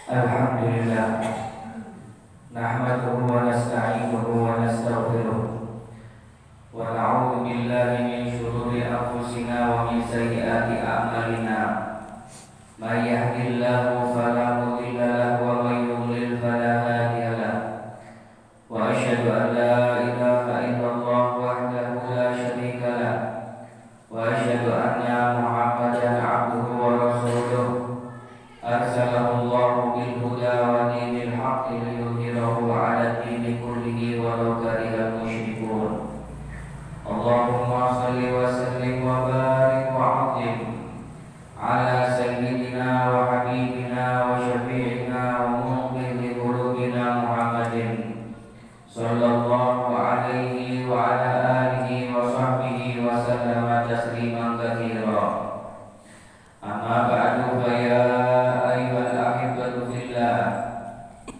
Alhamdulillah, nahmaduhu wa nasta'inuhu wa nastaghfiruh wa na'udzu billahi min shururi anfusina wa min sayyiati a'malina. May yahdihillahu fala mudilla lahu wa may yudlil fala hadiya lahu. Wa asyhadu an la ilaha illallah wahdahu la syarika lahu wa asyhadu anna Muhammadan 'abduhu wa rasuluh. Arsalahu Allahu bil huda wa dinil haqqi liyudhhirahu 'ala ad-dini kullihi walau karihal musyrikun. Allahumma shalli wa sallim wa barik wa 'azzim 'ala sayyidina wa habibina wa syafi'ina wa munqidhi qulubina Muhammadin sallallahu alaihi wa ala alihi wa sahbihi wa sallama tasliman katsira. Amma ba'du fa ya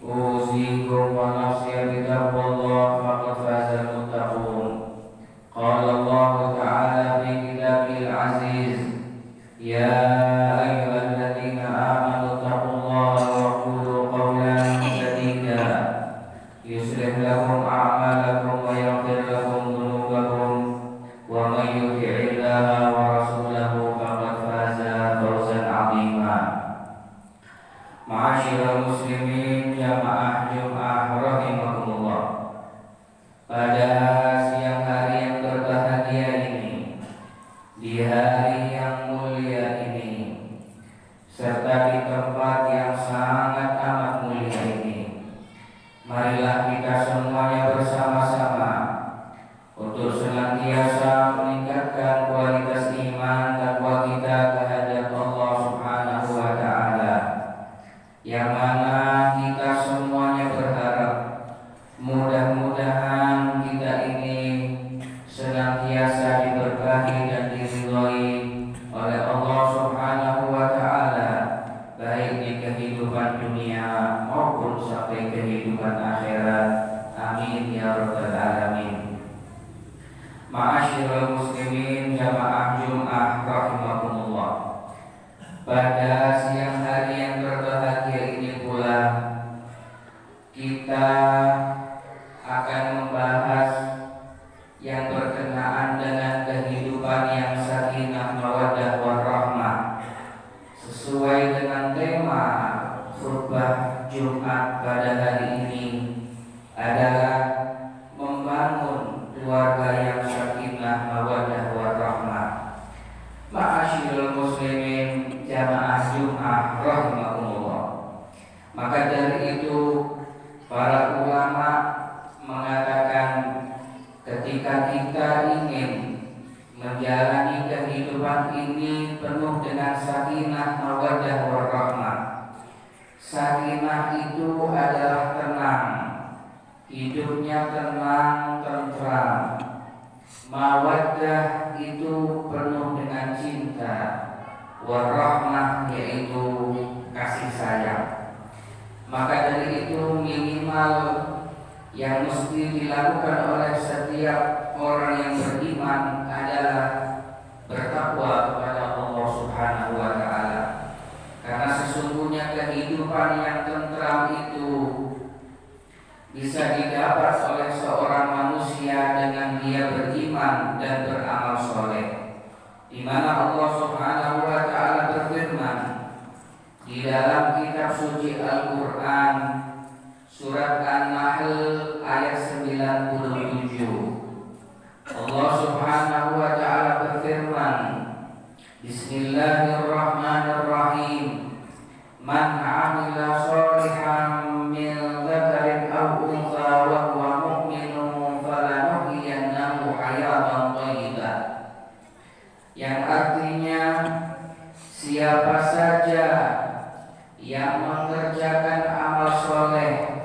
usikum wa nafsi bitaqwallah faqad fazal muttaqun. Qala Allah ta'ala fi kitabil aziz, ya ayyuhalladzina amanu taqullaha wa qulu qawlan sadida yuslih lakum a'malakum wa yaghfir lakum dhunubakum wa may yuti'illaha wa rasulahu faqad faza fawzan 'azima. Ma'asyiral muslimin jamaah Jumat rahimakumullah. Pada siang hari yang berbahagia ini, di hari yang mulia ini, serta di tempat yang sangat amat mulia ini, marilah kita semuanya bersama-sama untuk senantiasa meningkatkan kualitas iman takwa kita kehadap Allah Subhanahu wa ta'ala, yang mana kita semuanya berharap mudah-mudahan kita ini senantiasa diberkahi dan diridhai oleh Allah Subhanahu wa ta'ala, baik di kehidupan dunia maupun sampai kehidupan akhirat. Amin ya rabbal alamin. Ma'asyiral muslimin jamaah Jumat rahimakumullah. Pada siang hari yang berbahagia ini pula kita akan membahas yang berkenaan dengan kehidupan yang sakinah mawaddah warahmah, sesuai dengan tema khutbah Jumat pada hari ini adalah membangun keluarga yang sakinah mawaddah warahmah. Ma'asyiral muslimin jamaah Jumat rahimakumullah. Maka dari itu para ulama mengatakan ketika kita ingin menjalani kehidupan ini penuh dengan sakinah mawaddah warahmah, sakinah itu adalah tenang, hidupnya tenang, tentram. Mawaddah itu penuh dengan cinta, warahmah yaitu kasih sayang. Maka dari itu minimal yang mesti dilakukan oleh setiap orang yang beriman adalah bertakwa kepada Allah Subhanahu wa ta'ala. Karena sesungguhnya kehidupan yang tentram itu bisa didapat oleh seorang manusia dengan dia beriman dan beramal soleh, di mana Allah Subhanahu wa ta'ala berfirman di dalam kitab suci Al-Quran surat An-Nahl ayat 97. Allah Subhanahu wa ta'ala berfirman, Bismillahirrahmanirrahim, Man 'amila sholihan min dzakarin aw untha wa huwa mu'minun falanuhyiyannahu hayatan thayyibah. Yang artinya, siapa saja yang mengerjakan amal soleh,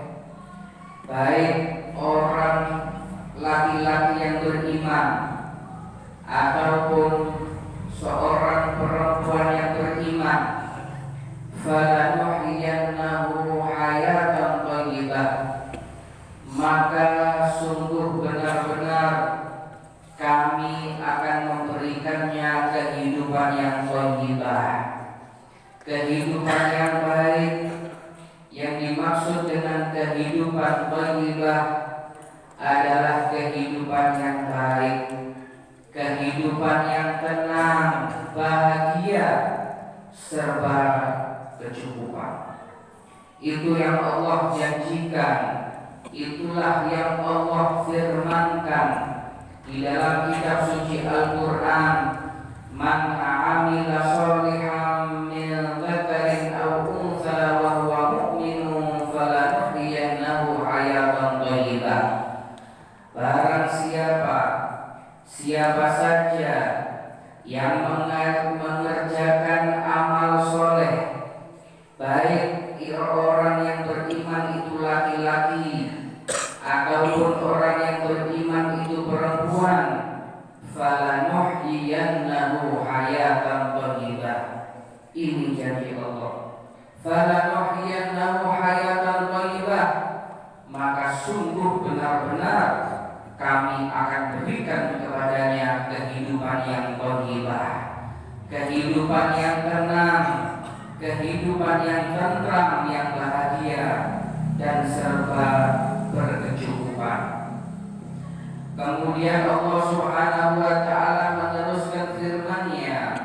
baik orang laki-laki yang beriman ataupun seorang perempuan yang beriman, falanuhyiyannahu hayatan thayyibah, maka sungguh benar-benar kami akan memberikannya kehidupan yang thayyibah, kehidupan yang baik, kehidupan thayyibah adalah kehidupan yang baik, kehidupan yang tenang, bahagia, serba kecukupan. Itu yang Allah janjikan, itulah yang Allah firmankan di dalam kitab suci Al-Quran. Man amila sholihan min dzakarin aw untha wa huwa mu'minun falanuhyiyannahu hayatan thayyibah. Barang siapa saja yang mengerjakan amal soleh, baik orang yang beriman itu laki-laki ataupun orang yang beriman itu perempuan, falanuhyiyannahu hayatan thayyibah. Ini janji Allah. Falanuhyiyannahu hayatan thayyibah, maka sungguh benar-benar kami akan berikan kepadanya kehidupan yang thayyibah, kehidupan yang tenang, kehidupan yang tentram, yang bahagia dan serba berkecukupan. Kemudian Allah Subhanahu wa taala meneruskan firman-Nya,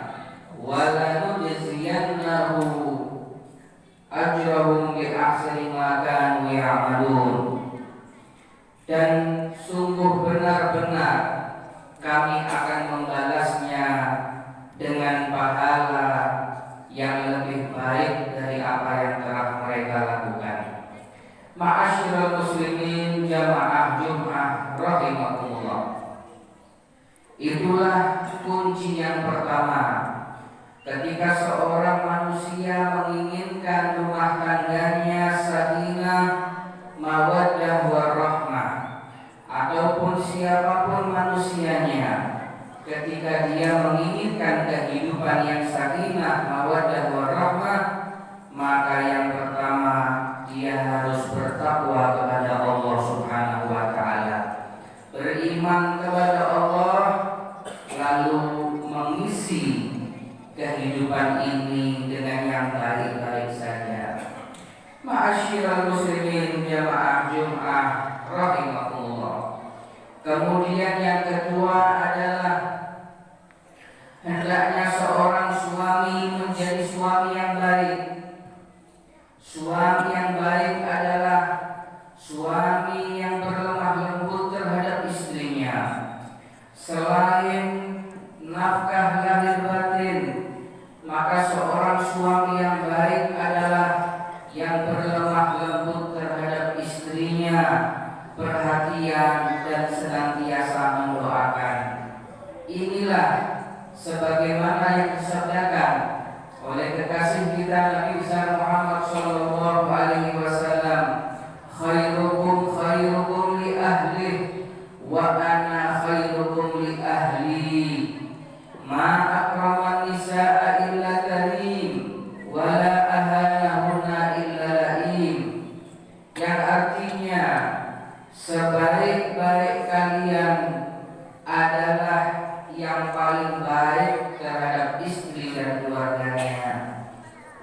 "Walanujziyannahu ajrahum bi ahsani ma kanu ya'malun." Dan sungguh benar-benar kami akan membalasnya dengan pahala yang lebih baik dari apa yang telah mereka lakukan. Ma'asyiral muslimin jamaah Jumat rahimakumullah. Itulah kunci yang pertama. Ketika seorang manusia menginginkan rumah tangganya sakinah, mawaddah warahmah, ataupun siapapun manusianya, ketika dia menginginkan kehidupan yang sakinah, mawaddah warahmah, maka yang pertama dia harus bertakwa kepada Allah Subhanahu wa taala, beriman kepada Allah, lalu mengisi kehidupan ini dengan yang baik-baik saja. Ma'asyiral muslimin jamaah Jumat rahimakumullah. Kemudian yang kedua adalah hendaknya seorang suami menjadi suami yang baik. Suami yang baik adalah suami yang berlemah lembut terhadap istrinya. Selain nafkah lahir batin, maka seorang suami yang baik adalah yang berlemah lembut terhadap istrinya, perhatian dan senantiasa mendoakan. Inilah sebagaimana yang disabdakan oleh kekasih kita Nabi besar Muhammad sallallahu alaihi wasallam, khairukum khairukum li ahli wa ana khairukum li ahli, ma akraman nisaa illa karim wa la ahanahunna illa laim. Yang artinya sebaik-baik kalian adalah yang paling baik terhadap istri dan keluarganya.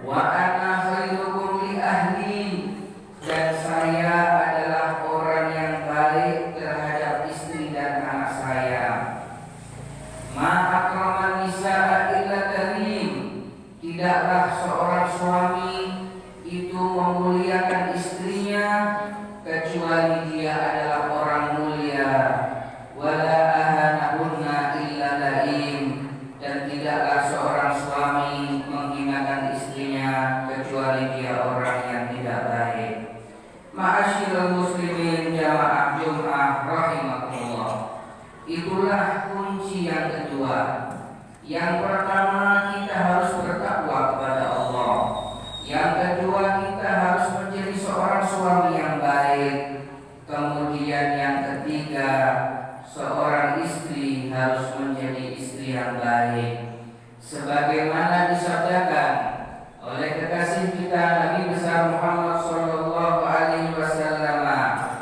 Wa ana khairukum li ahli, dan saya adalah orang yang baik terhadap istri dan anak saya. Ma akraman nisaa illa karim, tidaklah seorang suami itu memuliakan istrinya kecuali dia adalah orang mulia. Wala ahanahunna illa laim, dan tidaklah seorang suami menghinakan istrinya kecuali dia orang yang tidak baik. Ma'asyiral muslimin jamaah Jumat rahimakumullah. Itulah kunci yang kedua. Yang pertama, kita harus bertakwa kepada Allah. Yang kedua, kita harus menjadi seorang suami yang baik. Kemudian yang ketiga, seorang istri harus menjadi istri yang baik. Sebagaimana disabdakan oleh kekasih kita Nabi besar Muhammad sallallahu alaihi wasallam,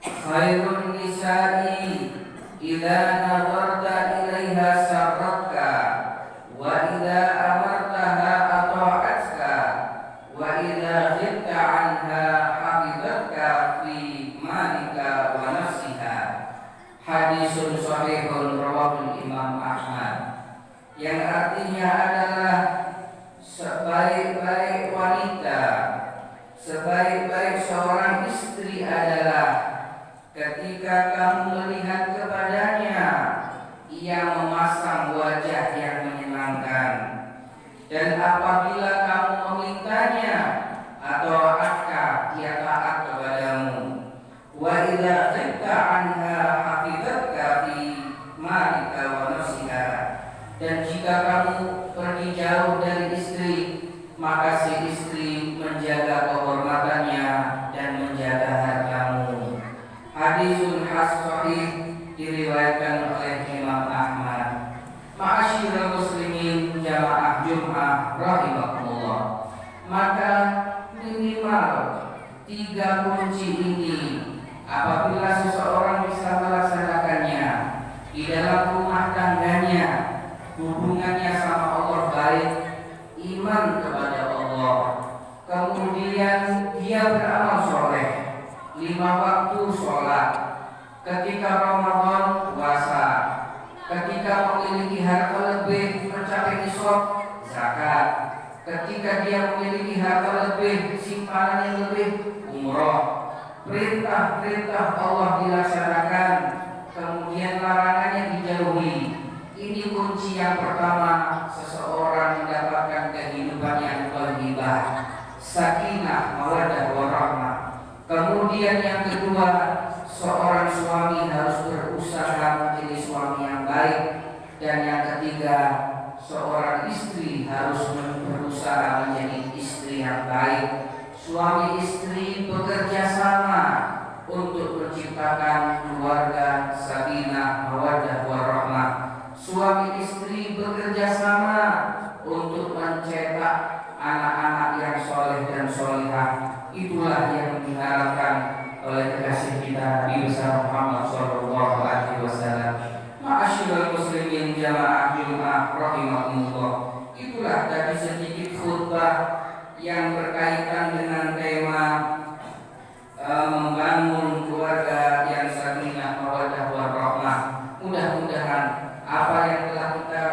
khairun nisa'i idza nadarta ilaiha sarraka yang artinya adalah sebaik-baik wanita, sebaik-baik seorang istri adalah ketika kamu melihat kepadanya, ia memasang wajah yang menyenangkan. Dan apabila kamu memintanya atau atka, ia taat kepadamu. Wa idza ghibta anha hafizatka fi malika wa nafsiha. Dan jika kamu pergi jauh dari istri, maka si istri menjaga kehormatannya dan menjaga hartamu. Hadisun sahih diriwayatkan oleh Imam Ahmad. Ma'asyiral muslimin jamaah Jumat rahimakumullah. Maka minimal 3 kunci ini apabila seseorang bisa melaksanakannya di dalam rumah tangganya, hubungannya sama Allah baik, iman kepada Allah, kemudian dia beramal soleh, 5 waktu sholat, ketika Ramadan puasa, ketika memiliki harta lebih mencapai nisab zakat, ketika dia memiliki harta lebih simpanan yang lebih umroh, perintah-perintah Allah dilaksanakan, kemudian larangannya dijauhi. Ini kunci yang pertama, seseorang mendapatkan kehidupan yang thayyibah, sakinah, mawaddah warahmah. Kemudian yang kedua, seorang suami harus berusaha menjadi suami yang baik. Dan yang ketiga, seorang istri harus berusaha menjadi istri yang baik. Suami istri bekerja sama untuk menciptakan keluarga sakinah, mawaddah warahmah. Suami istri bekerja sama untuk mencetak anak-anak yang soleh dan solehah. Itulah yang diharapkan oleh kekasih kita Nabi besar Muhammad sallallahu alaihi wasallam. Ma'asyiral muslimin jamaah Jumat rahimakumullah. Itulah tadi sedikit khutbah yang berkaitan dengan tema membangun keluarga yang sakinah, mawaddah warahmah. Mudah-mudahan apa yang telah kita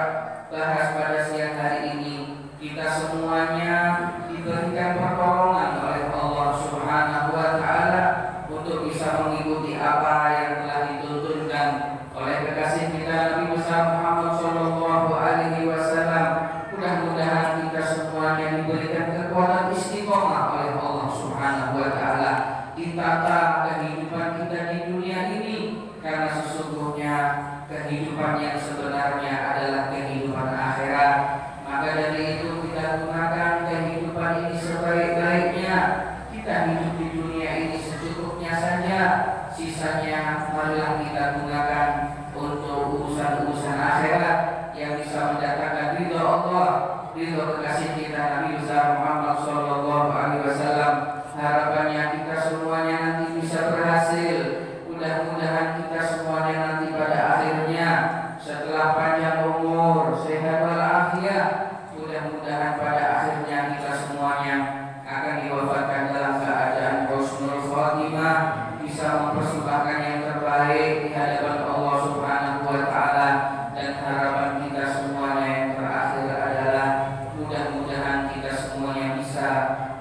bahas pada siang hari ini, kita semuanya diberikan pertolongan oleh Allah Subhanahu wa taala untuk bisa mengikuti apa yang telah dituntunkan oleh kekasih kita Nabi besar Muhammad sallallahu alaihi wasallam. Mudah-mudahan kita semuanya diberikan kekuatan istiqomah oleh Allah Subhanahu wa taala ditata kehidupan kita di dunia ini, karena sesungguhnya kehidupan yang sebenarnya adalah kehidupan akhirat. Maka dari itu kita gunakan kehidupan ini sebaik-baiknya. Kita hidup di dunia ini secukupnya saja, sisanya marilah kita gunakan untuk urusan-urusan akhirat yang bisa mendatangkan ridho Allah, ridho kekasih kita Nabi besar Muhammad sallallahu alaihi wasallam. Harapannya kita semuanya nanti bisa berhasil. Mudah-mudahan kita semuanya nanti pada akhirnya setelah panjang umur, sehat walafiat, mudah-mudahan pada akhirnya kita semuanya akan diwafatkan dalam keadaan husnul khotimah, bisa mempersembahkan yang terbaik di hadapan Allah Subhanahu wa taala. Dan harapan kita semuanya yang terakhir adalah mudah-mudahan kita semuanya bisa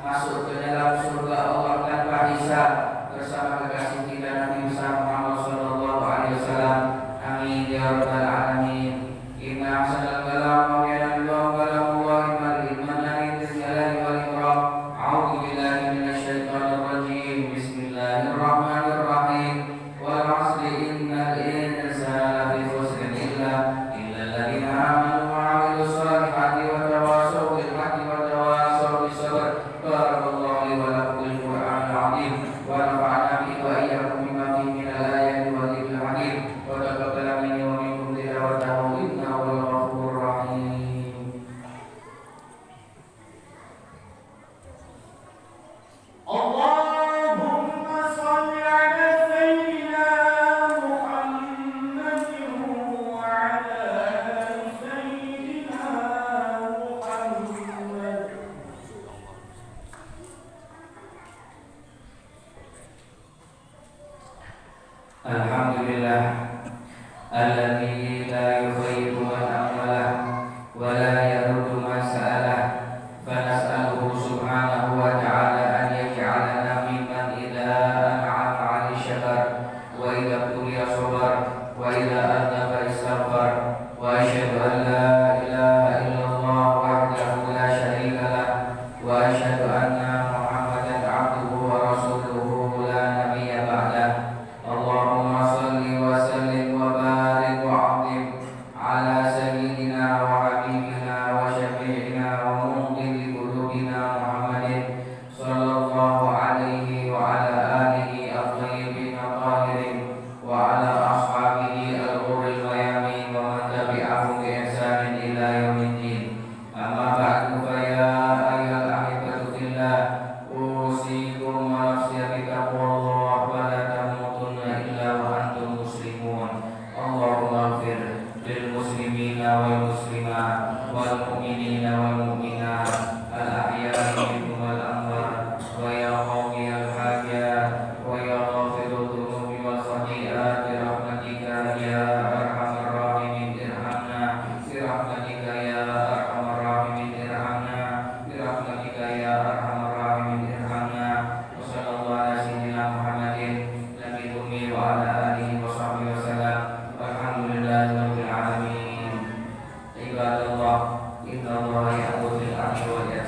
masuk ke dalam surga Allah tanpa hisab bersama kekasih kita Nabi besar Muhammad sallallahu alaihi wasallam. Amin ya rabbal alamin. Inna ahsanal kalam wa yanallahu kalamullahi al-iman jalali wal ikram. A'udzu billahi minasyaitonir rajim. Bismillahirrahmanirrahim. Wal 'asri innal insana lafi khusrin illa alladziina aamanu wa 'amilus shalihati wa tawassaw bil haqqi wa tawassaw bis sabr. Barakallahu li wa lakum bil Qur'anil 'azim wa nafa'ana bihi wa iyyakum bima fihi minal ayati wa dzikril hakim wa taqabbal minni wa minkum tilawatahu innahu wal ghafurur rahim. حبيبنا وشفيعنا ومنقذ قلوبنا محمد صلى الله عليه وعلى آله الطيبين الطاهرين وعلى أصحابه الغر الميامين ومن تبعهم بإحسان إلى يوم الدين. أما بعد فيا أيها الأحبة في الله أوصيكم ونفسي بتقوى الله ولا تموتن إلا وأنتم مسلمون. اللهم اغفر للمسلمين والمسلمات والمؤمنين والمؤمنات الأحياء منهم والأموات ويا قومي الحاجات ويا غافر الذنوب والخطيئات برحمتك يا أرحم الراحمين ارحمنا برحمتك يا أرحم الراحمين ارحمنا برحمتك يا أرحم الراحمين ارحمنا. وصلى الله على سيدنا محمد نبي الأمي وعلى آله وصحبه وسلم والحمد لله رب العالمين. عباد الله إن الله يأمر بالعدل والإحسان